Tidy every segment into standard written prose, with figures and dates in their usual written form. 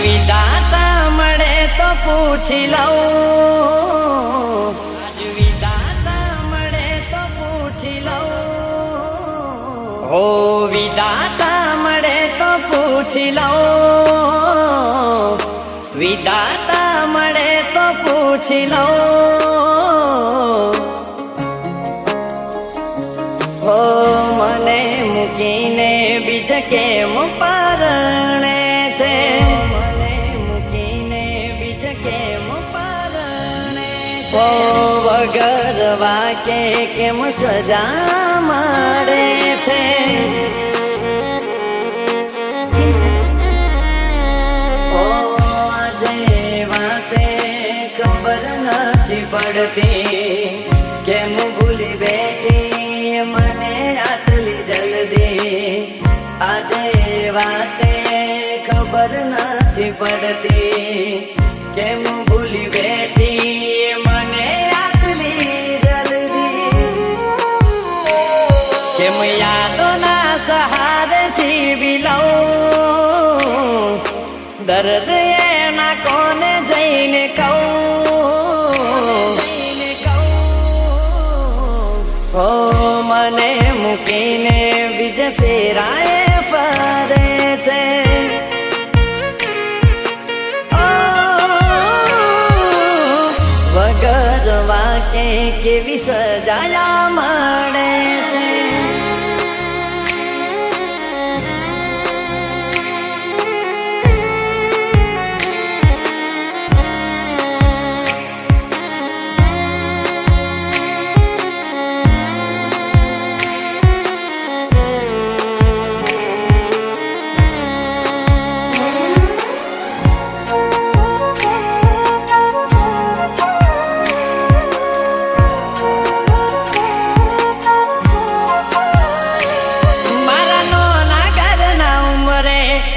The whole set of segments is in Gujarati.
વિધાતા મળે તો પૂછી લઉં, આજ વિધાતા મળે તો પૂછી લઉં, હો વિધાતા મળે તો પૂછી લઉં, વિધાતા મળે તો પૂછી લઉં, હો મને મૂકીને બીજ કેમ પરણે છે, મને મૂકીને બીજ કેમ પરણે છે, વગર વાકે કેમ સજા મળે છે, આજે વાતે ખબર નથી પડતી કેમ ભૂલી બેઠી મને આટલી જલ્દી, આજે વાતે ખબર નથી પડતી કેમ ભૂલી બેઠી મને આટલી જલ્દી, કેમ યાદોના સહારે જીવી લઉં, દર્દ એના કોને જઈને કહું, હો મને મૂકીને બીજ ફેરાએ ફરે છે, વગર વાકે કેવી સજા મળે છે,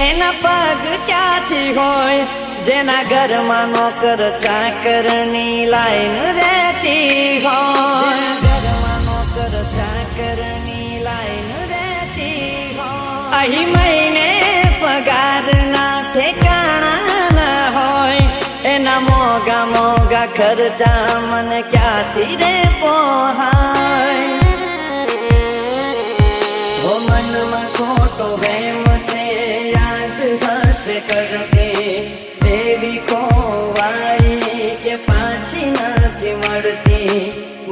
એના પગ ક્યાંથી હોય જેના ઘરમાં નોકર ચાકરની લાઈન રહેતી હોય, ઘરમાં નોકર ચાકરની લાઈન રહેતી હોય, અહીં મહિને પગારના ઠેકાણા ના હોય, એના મોગા મોગા ખર્ચા મને ક્યાંથી રે પોહાય, હો મનમાં ખોટો વેમ છે યાદ હશે કરતી, દેવી ખોવાઈ કે પાછી નથી મળતી,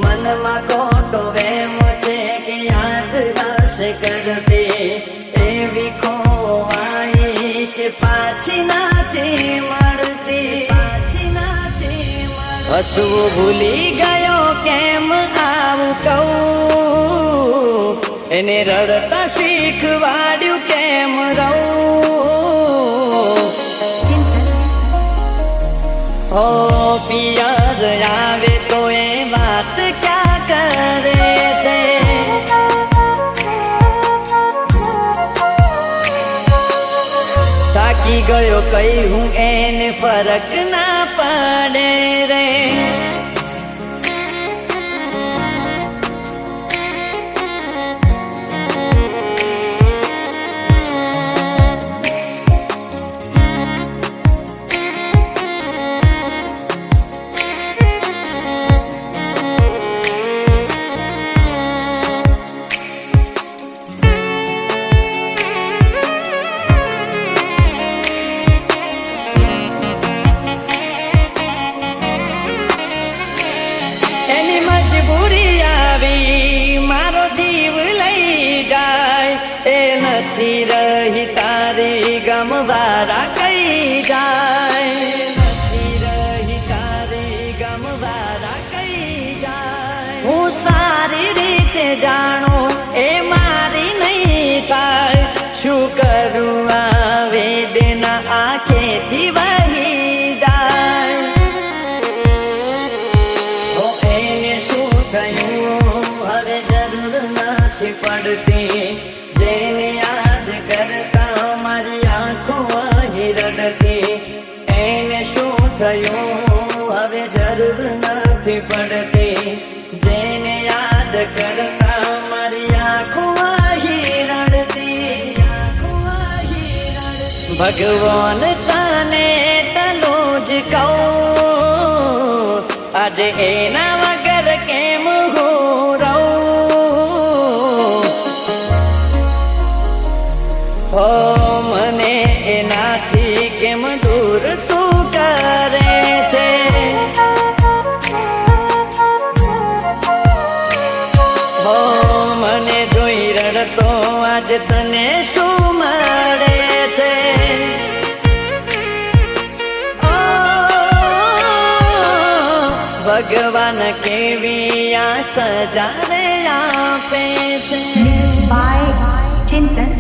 મનમાં ખોટો વેમ છે કે યાદ હશે કરતી, દેવી ખોવાઈ કે પાછી નથી મળતી, પાછી નથી મળતી, હસવું ભૂલી ગયો કેમ આવું કહું, એને રડતા શીખવાડ્યું કેમ રહું, હો પિયર આવે તો એ વાત ક્યાં કરે છે, થાકી ગયો કઈ હું એને ફરક ના પડે રે, મજબૂરી આવી મારો જીવ લઈ જાય, એ નથી રહી તારી ગમવારા કઈ જાય, નથી રહી તારી ગમવારા કઈ જાય, હું સારી રીતે જાણું એ મારી નહીં થાય, શું કરું આ વેદના આંખેથી વહી જાય, હવે જરૂર નથી પડતી જેને યાદ કરતા મારી આંખો અહીં રડતી, એને શું થયું હવે જરૂર નથી પડતી જેને યાદ કરતા મારી આંખો અહીં રડતી, ભગવાન તને તને એટલું જ કહું, આજે એના વગર કેમ હું રહું? હો મને એનાથી કેમ દૂર તું કરે છે? હો મને જોઈ રડતો આજ તને શું મળે છે? ભગવાન કેવી આ સજા રે આપે છે. Mixed by Chintan